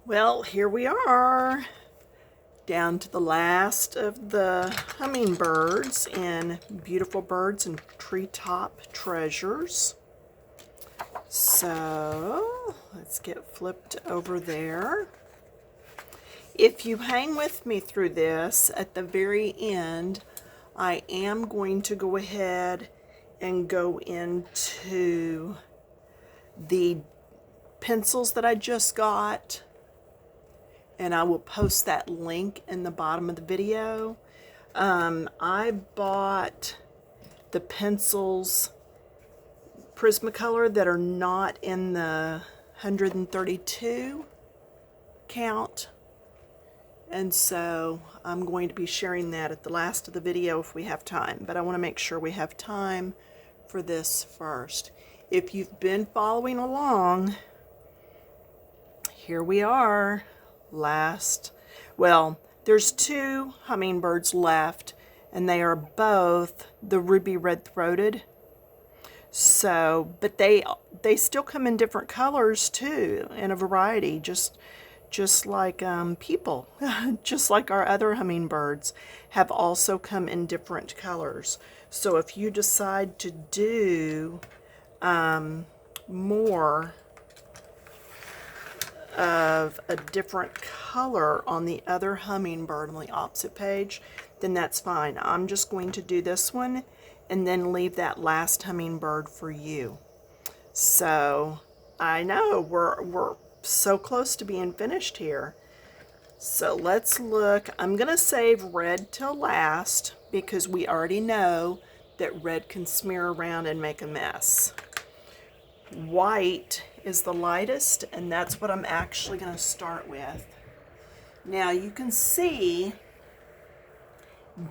Well, here we are, down to the last of the hummingbirds in Beautiful Birds and Treetop Treasures. So let's get flipped over there. If you hang with me through this, at the very end, I am going to go ahead and go into the pencils that I just got, and I will post that link in the bottom of the video. I bought the pencils Prismacolor that are not in the 132 count, and so I'm going to be sharing that at the last of the video if we have time, but I want to make sure we have time for this first. If you've been following along, here we are. Well, there's two hummingbirds left, and they are both the ruby red throated. So, but they still come in different colors too, in a variety, just like people, just like our other hummingbirds have also come in different colors. So if you decide to do more of a different color on the other hummingbird on the opposite page, then that's fine. I'm just going to do this one and then leave that last hummingbird for you. So I know we're so close to being finished here. So let's look. I'm gonna save red till last because we already know that red can smear around and make a mess. White is the lightest, and that's what I'm actually going to start with. Now you can see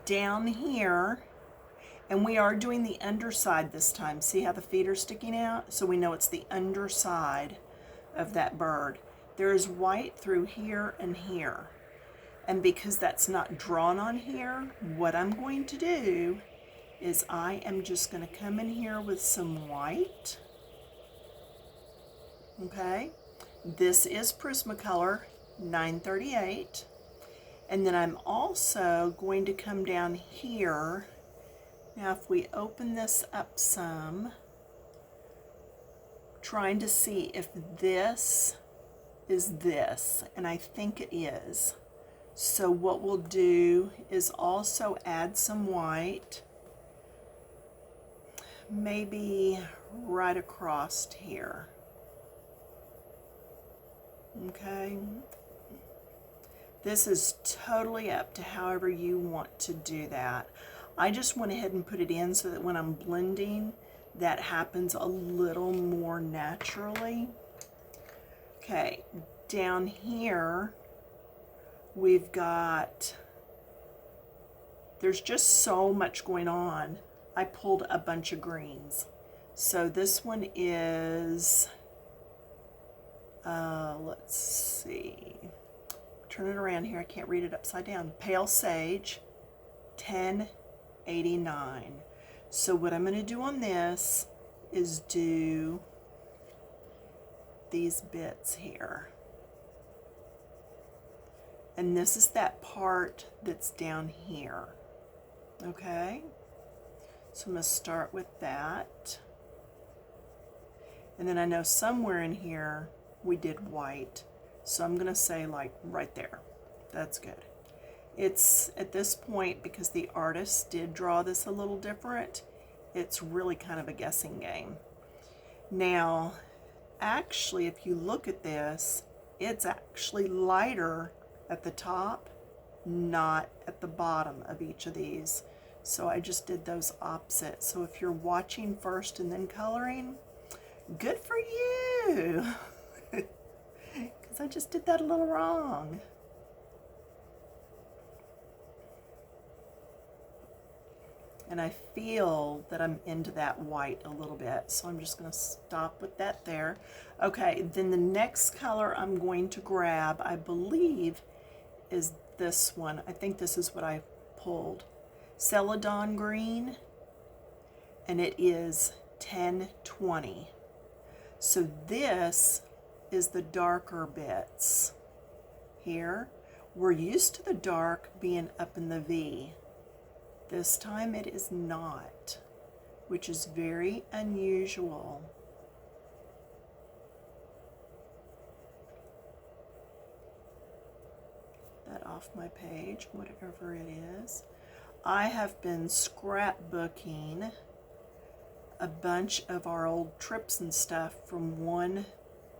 down here, and we are doing the underside this time. See how the feet are sticking out? So we know it's the underside of that bird. There is white through here and here. And because that's not drawn on here, what I'm going to do is I am just going to come in here with some white. Okay, this is Prismacolor 938, and then I'm also going to come down here. Now if we open this up some, trying to see if this is this, and I think it is. So what we'll do is also add some white, maybe right across here. Okay, this is totally up to however you want to do that. I just went ahead and put it in so that when I'm blending, that happens a little more naturally. Okay, down here, we've got, there's just so much going on. I pulled a bunch of greens. So this one is, let's see, turn it around here, I can't read it upside down. Pale Sage 1089. So what I'm going to do on this is do these bits here, and this is that part that's down here. Okay, so I'm going to start with that, and then I know somewhere in here we did white, so I'm gonna say like right there. That's good. It's at this point, because the artist did draw this a little different, it's really kind of a guessing game. Now actually, if you look at this, it's actually lighter at the top, not at the bottom of each of these. So I just did those opposite. So if you're watching first and then coloring, good for you. Because I just did that a little wrong. And I feel that I'm into that white a little bit, so I'm just going to stop with that there. Okay, then the next color I'm going to grab, I believe, is this one. I think this is what I pulled. Celadon Green, and it is 1020. So this is the darker bits. here. We're used to the dark being up in the V. This time it is not, which is very unusual. That off my page, whatever it is. I have been scrapbooking a bunch of our old trips and stuff from one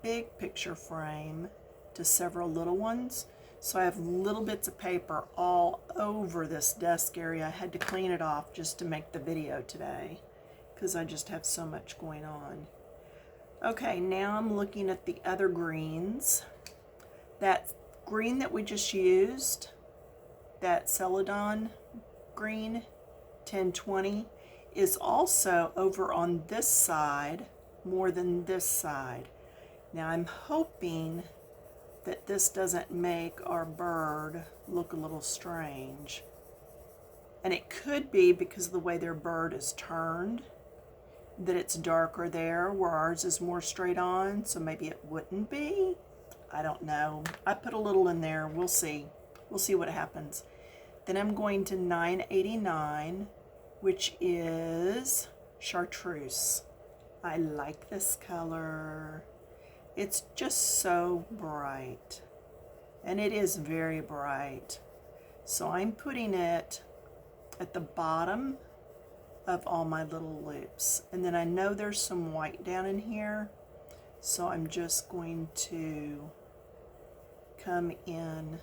big picture frame to several little ones. So I have little bits of paper all over this desk area. I had to clean it off just to make the video today because I just have so much going on. Okay, now I'm looking at the other greens. That green that we just used, that Celadon green, 1020, is also over on this side more than this side. Now I'm hoping that this doesn't make our bird look a little strange. And it could be because of the way their bird is turned, that it's darker there where ours is more straight on, so maybe it wouldn't be. I don't know. I put a little in there. We'll see. We'll see what happens. Then I'm going to 989, which is chartreuse. I like this color. It's just so bright. And it is very bright. So I'm putting it at the bottom of all my little loops. And then I know there's some white down in here. So I'm just going to come in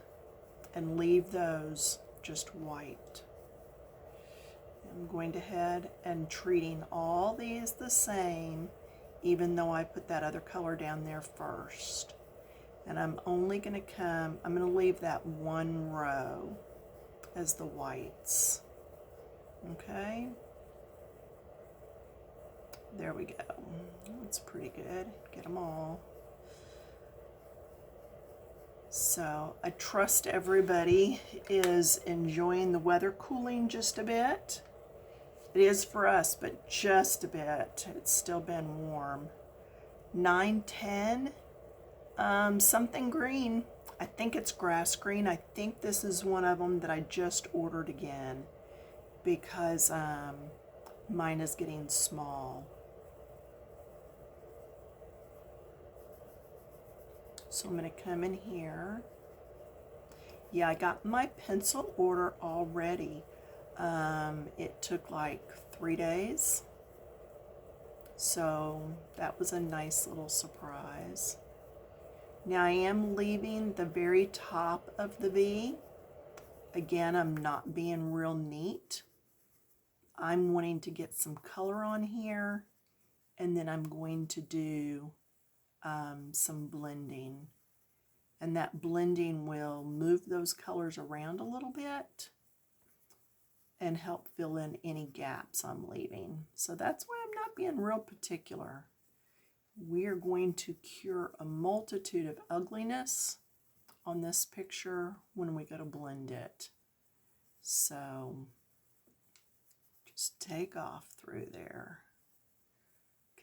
and leave those just white. I'm going to head and treating all these the same, even though I put that other color down there first. And I'm only going to I'm going to leave that one row as the whites. Okay. There we go. That's pretty good. Get them all. So I trust everybody is enjoying the weather cooling just a bit. It is for us, but just a bit. It's still been warm. 910, something green. I think it's grass green. I think this is one of them that I just ordered again because mine is getting small. So I'm going to come in here. Yeah, I got my pencil order already. It took like 3 days. So that was a nice little surprise. Now I am leaving the very top of the V. Again, I'm not being real neat. I'm wanting to get some color on here, and then I'm going to do some blending, and that blending will move those colors around a little bit and help fill in any gaps I'm leaving. So that's why I'm not being real particular. We are going to cure a multitude of ugliness on this picture when we go to blend it. So just take off through there.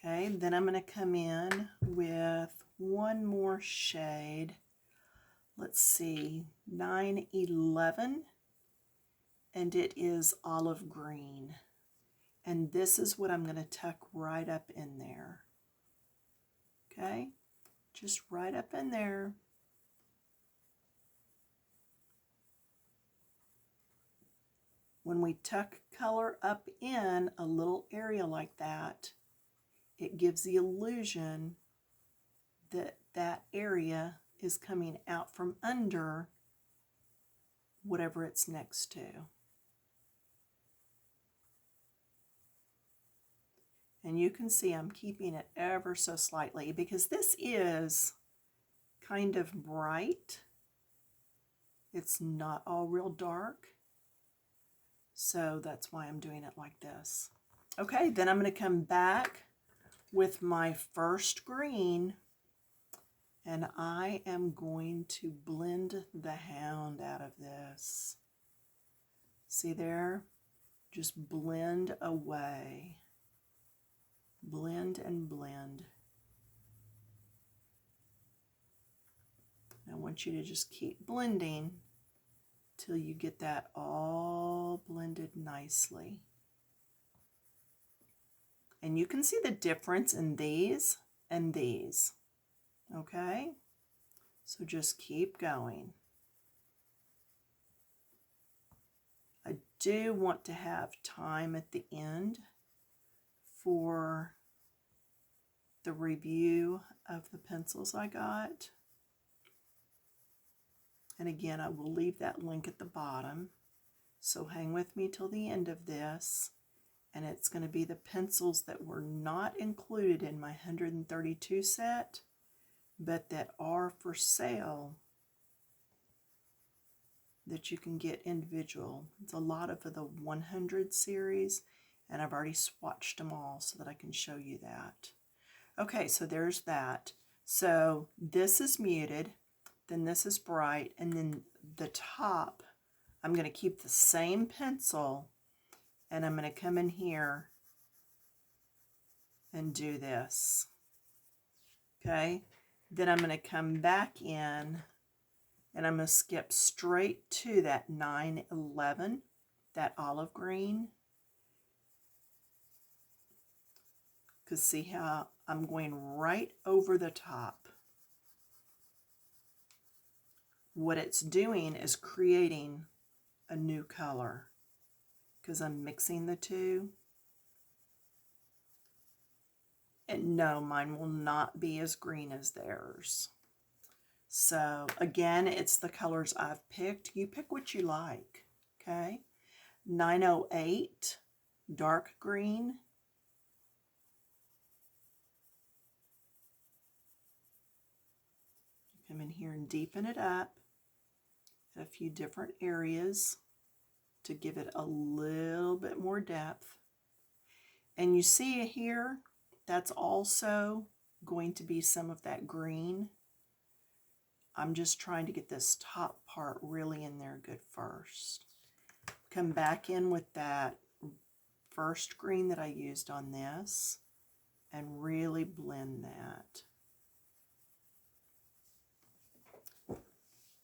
Okay, then I'm going to come in with one more shade. Let's see, 911, and it is olive green. And this is what I'm going to tuck right up in there. Okay, just right up in there. When we tuck color up in a little area like that, it gives the illusion that that area is coming out from under whatever it's next to. And you can see I'm keeping it ever so slightly because this is kind of bright. It's not all real dark. So that's why I'm doing it like this. Okay, then I'm going to come back with my first green, and I am going to blend the hound out of this. See there? Just blend away. Blend and blend. I want you to just keep blending till you get that all blended nicely. And you can see the difference in these and these, okay? So just keep going. I do want to have time at the end for the review of the pencils I got. And again, I will leave that link at the bottom. So hang with me till the end of this. And it's going to be the pencils that were not included in my 132 set, but that are for sale that you can get individual. It's a lot of the 100 series, and I've already swatched them all so that I can show you that. Okay, so there's that. So this is muted, then this is bright, and then the top, I'm going to keep the same pencil, and I'm going to come in here and do this. Okay, then I'm going to come back in and I'm going to skip straight to that 911, that olive green. Because see how I'm going right over the top. What it's doing is creating a new color because I'm mixing the two. And no, mine will not be as green as theirs. So again, it's the colors I've picked. You pick what you like, okay? 908, dark green. Come in here and deepen it up at a few different areas to give it a little bit more depth. And you see here, that's also going to be some of that green. I'm just trying to get this top part really in there good first. Come back in with that first green that I used on this and really blend that.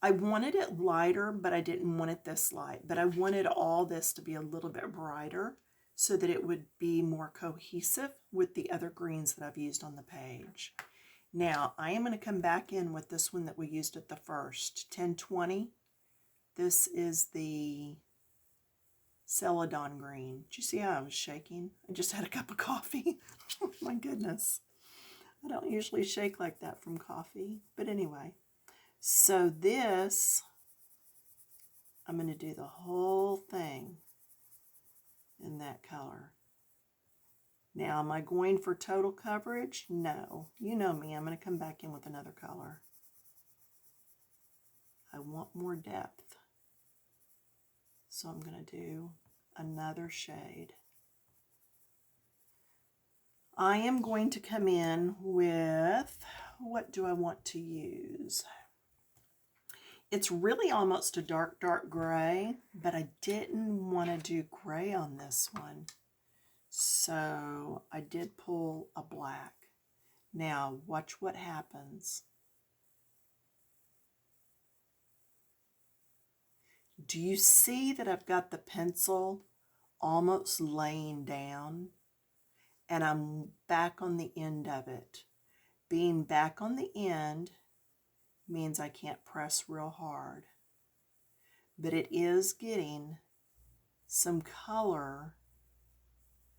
I wanted it lighter, but I didn't want it this light. But I wanted all this to be a little bit brighter so that it would be more cohesive with the other greens that I've used on the page. Now, I am going to come back in with this one that we used at the first, 1020. This is the Celadon green. Did you see how I was shaking? I just had a cup of coffee. Oh my goodness. I don't usually shake like that from coffee. But anyway, so this, I'm going to do the whole thing in that color. Now, am I going for total coverage? No. You know me, I'm going to come back in with another color. I want more depth. So I'm going to do another shade. I am going to come in with, what do I want to use? It's really almost a dark, dark gray, but I didn't want to do gray on this one. So I did pull a black. Now watch what happens. Do you see that I've got the pencil almost laying down? And I'm back on the end of it. Being back on the end means I can't press real hard. But it is getting some color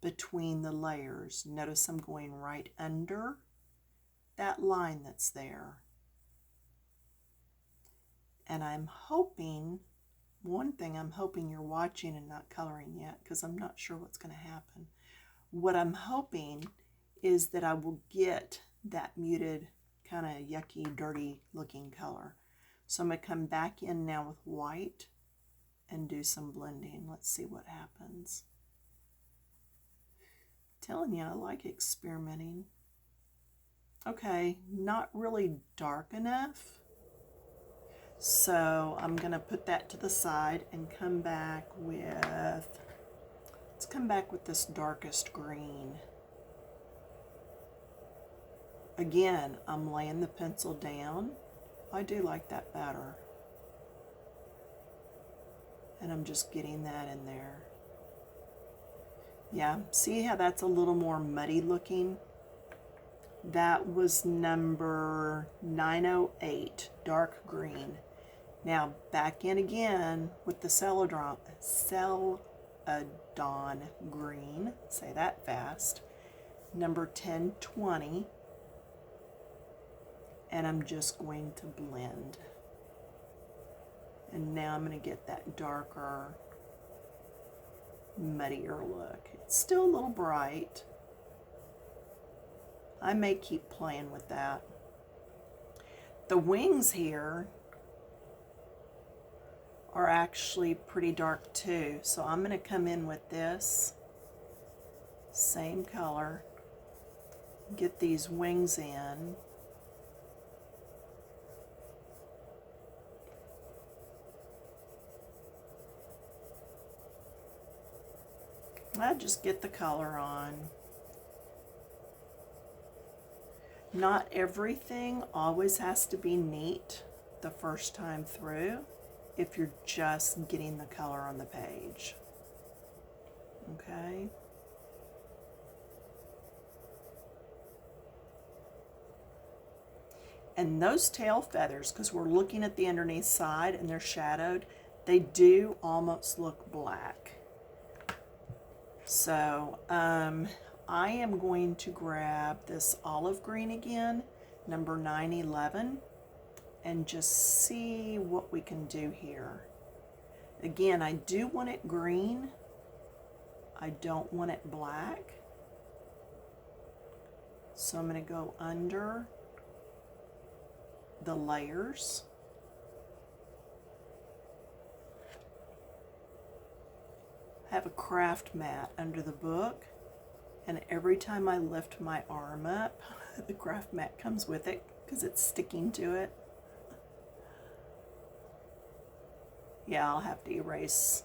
between the layers. Notice I'm going right under that line that's there. And I'm hoping, one thing I'm hoping you're watching and not coloring yet, because I'm not sure what's going to happen. What I'm hoping is that I will get that muted, kind of yucky, dirty looking color. So I'm going to come back in now with white and do some blending. Let's see what happens. I'm telling you, I like experimenting. Okay, not really dark enough. So I'm going to put that to the side and come back with, let's come back with this darkest green. Again, I'm laying the pencil down I do like that better. And I'm just getting that in there. Yeah, see how that's a little more muddy looking? That was number 908, dark green. Now back in again with the Celadon green, say that fast, number 1020, and I'm just going to blend. And now I'm going to get that darker, muddier look. It's still a little bright. I may keep playing with that. The wings here are actually pretty dark too, so I'm going to come in with this same color, get these wings in. I just get the color on. Not everything always has to be neat the first time through if you're just getting the color on the page. Okay? And those tail feathers, because we're looking at the underneath side and they're shadowed, they do almost look black. So I am going to grab this olive green again, number 911, and just see what we can do here. Again, I do want it green. I don't want it black. So I'm going to go under the layers. I have a craft mat under the book, and every time I lift my arm up, the craft mat comes with it because it's sticking to it. Yeah, I'll have to erase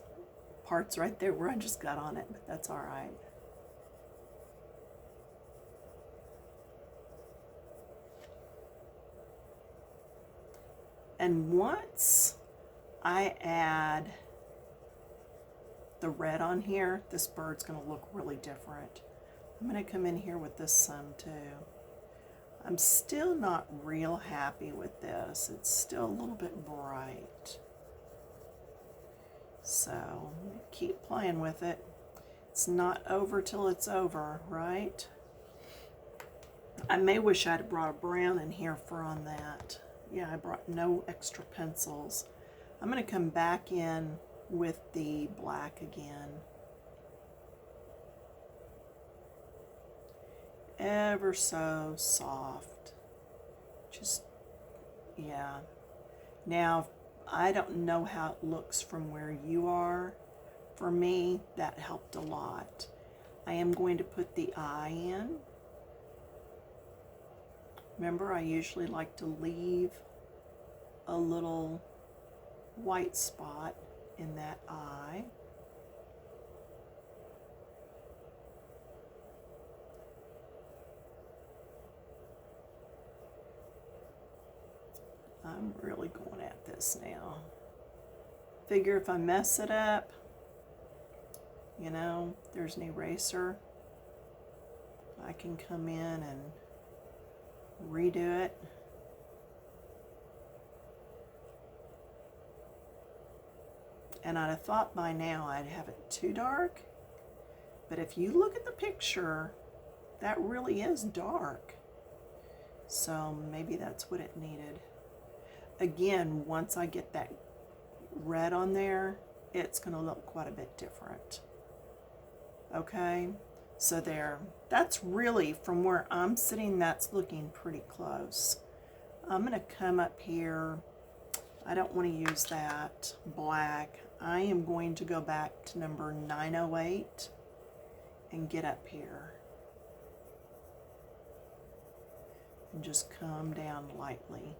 parts right there where I just got on it, but that's all right. And once I add the red on here, this bird's going to look really different. I'm going to come in here with this some too. I'm still not real happy with this. It's still a little bit bright. So keep playing with it. It's not over till it's over, right? I may wish I'd brought a brown in here for on that. Yeah, I brought no extra pencils. I'm going to come back in with the black again. Ever so soft. Just, yeah. Now, I don't know how it looks from where you are. For me, that helped a lot. I am going to put the eye in. Remember, I usually like to leave a little white spot in that eye. I'm really going at this now. Figure if I mess it up, you know, there's an eraser. I can come in and redo it. And I'd have thought by now I'd have it too dark, but if you look at the picture, that really is dark. So maybe that's what it needed. Again, once I get that red on there, it's going to look quite a bit different. Okay, so there. That's really, from where I'm sitting, that's looking pretty close. I'm going to come up here. I don't want to use that black. I am going to go back to number 908 and get up here. And just come down lightly.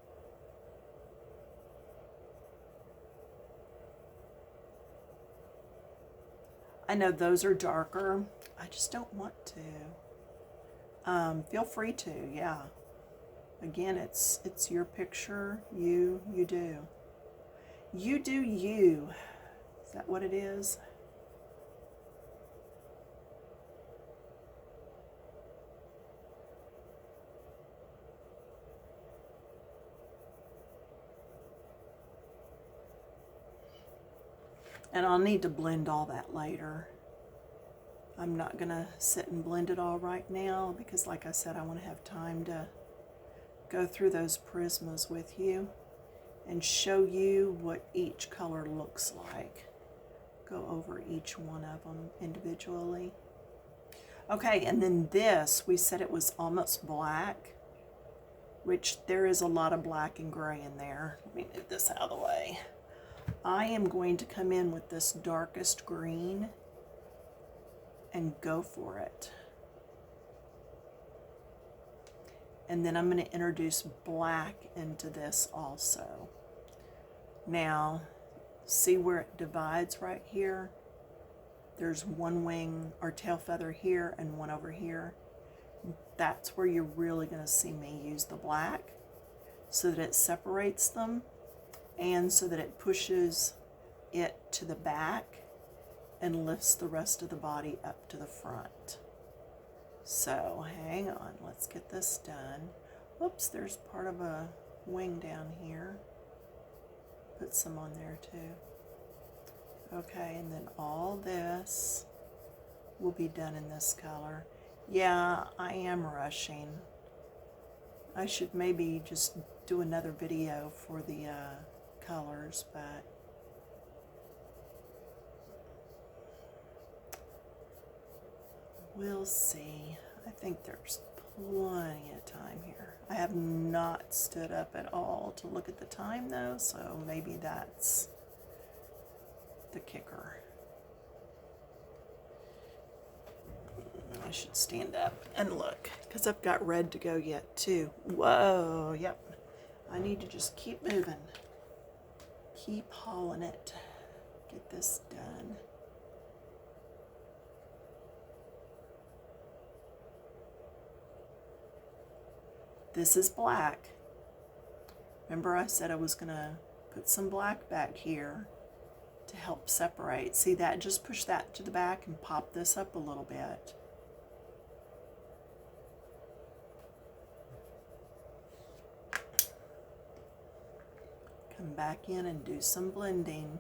I know those are darker. I just don't want to. Feel free to, yeah. Again, it's your picture. You do. You do you. Is that what it is? And I'll need to blend all that later. I'm not gonna sit and blend it all right now because, like I said, I want to have time to go through those Prismas with you and show you what each color looks like. Go over each one of them individually. Okay, and then this, we said it was almost black, which there is a lot of black and gray in there. Let me move this out of the way. I am going to come in with this darkest green and go for it. And then I'm going to introduce black into this also. Now, see where it divides right here? There's one wing or tail feather here and one over here. That's where you're really going to see me use the black so that it separates them and so that it pushes it to the back and lifts the rest of the body up to the front. So hang on, let's get this done. Oops, there's part of a wing down here. Put some on there too. Okay, and then all this will be done in this color. Yeah, I am rushing. I should maybe just do another video for the colors, but we'll see. I think there's plenty of time here. I have not stood up at all to look at the time though, so maybe that's the kicker. I should stand up and look because I've got red to go yet too. Whoa, yep. I need to just keep moving. Keep hauling it. Get this done. This is black. Remember I said I was going to put some black back here to help separate. See that? Just push that to the back and pop this up a little bit. Come back in and do some blending.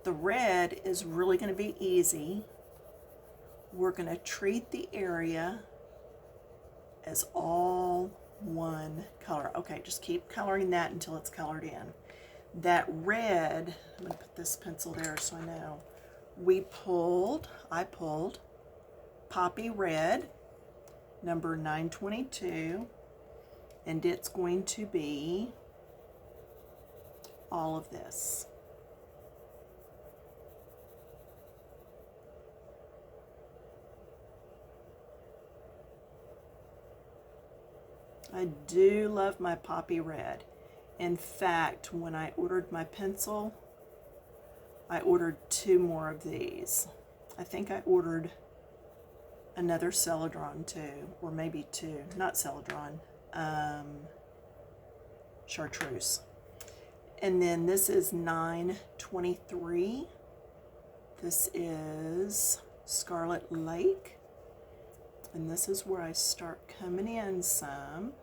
The red is really going to be easy. We're going to treat the area as all one color. Okay, just keep coloring that until it's colored in. That red, I'm going to put this pencil there so I know. I pulled Poppy Red, number 922, and it's going to be all of this. I do love my Poppy Red. In fact, when I ordered my pencil, I ordered 2 more of these. I think I ordered another Celadron too, or maybe 2, not Celadron, Chartreuse. And then this is 923. This is Scarlet Lake. And this is where I start coming in some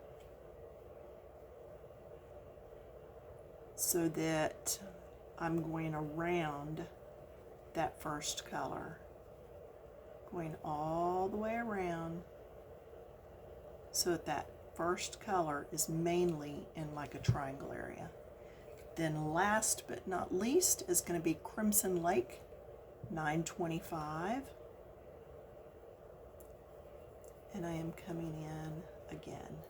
so that I'm going around that first color. Going all the way around so that that first color is mainly in like a triangle area. Then last but not least is going to be Crimson Lake, 925. And I am coming in again.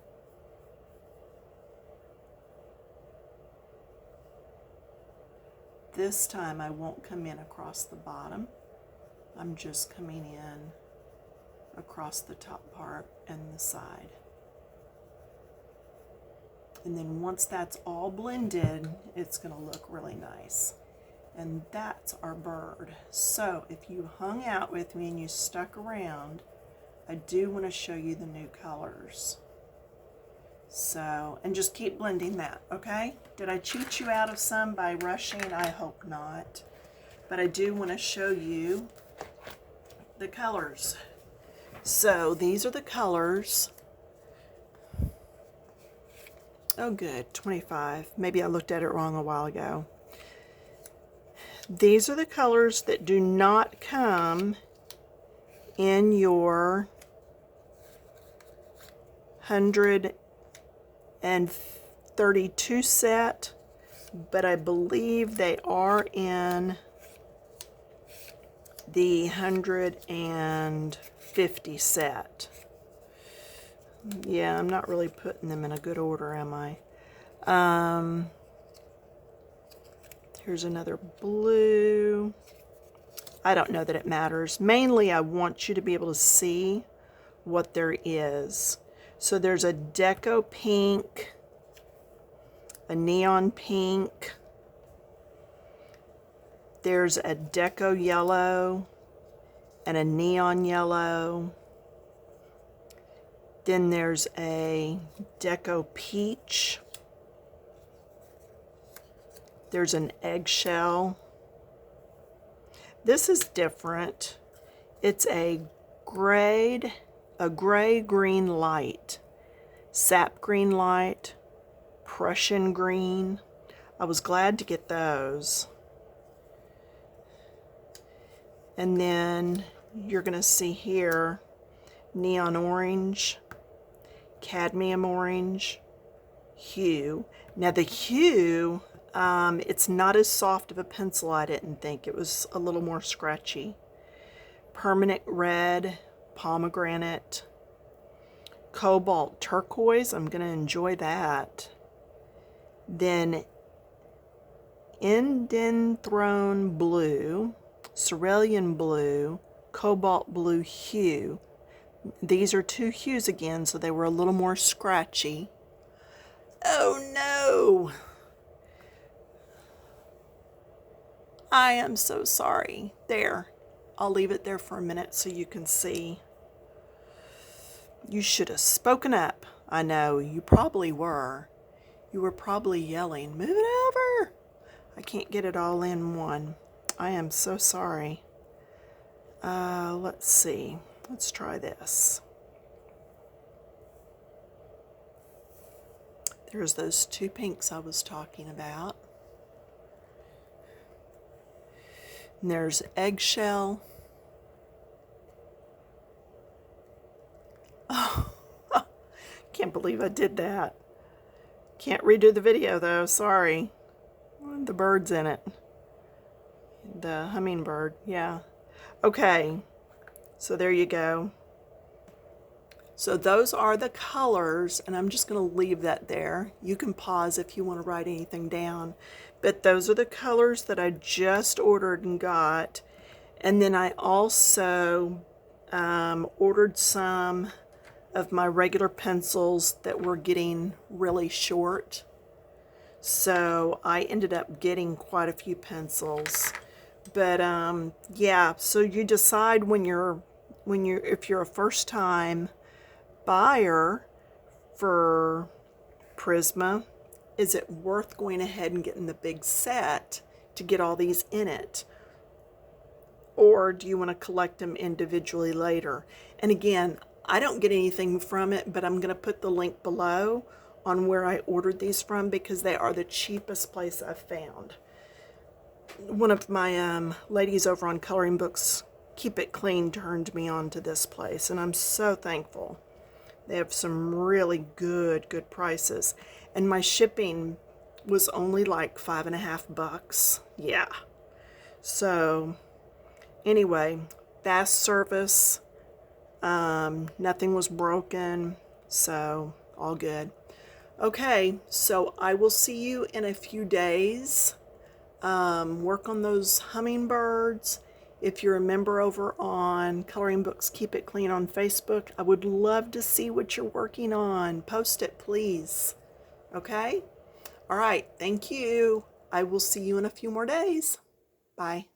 This time I won't come in across the bottom. I'm just coming in across the top part and the side. And then once that's all blended, it's going to look really nice. And that's our bird. So if you hung out with me and you stuck around, I do want to show you the new colors. So, and just keep blending that, okay? Did I cheat you out of some by rushing? I hope not. But I do want to show you the colors. So these are the colors. Oh good, 25. Maybe I looked at it wrong a while ago. These are the colors that do not come in your 132 set, but I believe they are in the 150 set. Yeah, I'm not really putting them in a good order, am I? Here's another blue. I don't know that it matters. Mainly, I want you to be able to see what there is. So there's a deco pink, a neon pink, there's a deco yellow, and a neon yellow. Then there's a deco peach. There's an eggshell. This is different. It's a gray-green light, sap green light, Prussian green. I was glad to get those. And then you're going to see here neon orange, cadmium orange, hue. Now the hue, it's not as soft of a pencil, I didn't think. It was a little more scratchy. Permanent red, pomegranate, cobalt turquoise. I'm going to enjoy that. Then indanthrone blue, cerulean blue, cobalt blue hue. These are two hues again, so they were a little more scratchy. Oh no! I am so sorry. There. I'll leave it there for a minute so you can see. You should have spoken up. I know, you probably were. You were probably yelling, "Move it over!" I can't get it all in one. I am so sorry. Let's see. Let's try this. There's those two pinks I was talking about. And there's eggshell. Oh, can't believe I did that. Can't redo the video though, sorry. The bird's in it. The hummingbird, yeah. Okay, so there you go. So those are the colors, and I'm just going to leave that there. You can pause if you want to write anything down. But those are the colors that I just ordered and got. And then I also ordered some of my regular pencils that were getting really short. So I ended up getting quite a few pencils. But yeah, so you decide if you're a first time buyer for Prisma, is it worth going ahead and getting the big set to get all these in it? Or do you want to collect them individually later? And again, I don't get anything from it, but I'm going to put the link below on where I ordered these from because they are the cheapest place I've found. One of my ladies over on Coloring Books Keep It Clean turned me on to this place, and I'm so thankful. They have some really good prices. And my shipping was only like $5.50. Yeah. So anyway, fast service. Nothing was broken. So all good. Okay, so I will see you in a few days. Work on those hummingbirds. If you're a member over on Coloring Books Keep It Clean on Facebook, I would love to see what you're working on. Post it, please. Okay? All right. Thank you. I will see you in a few more days. Bye.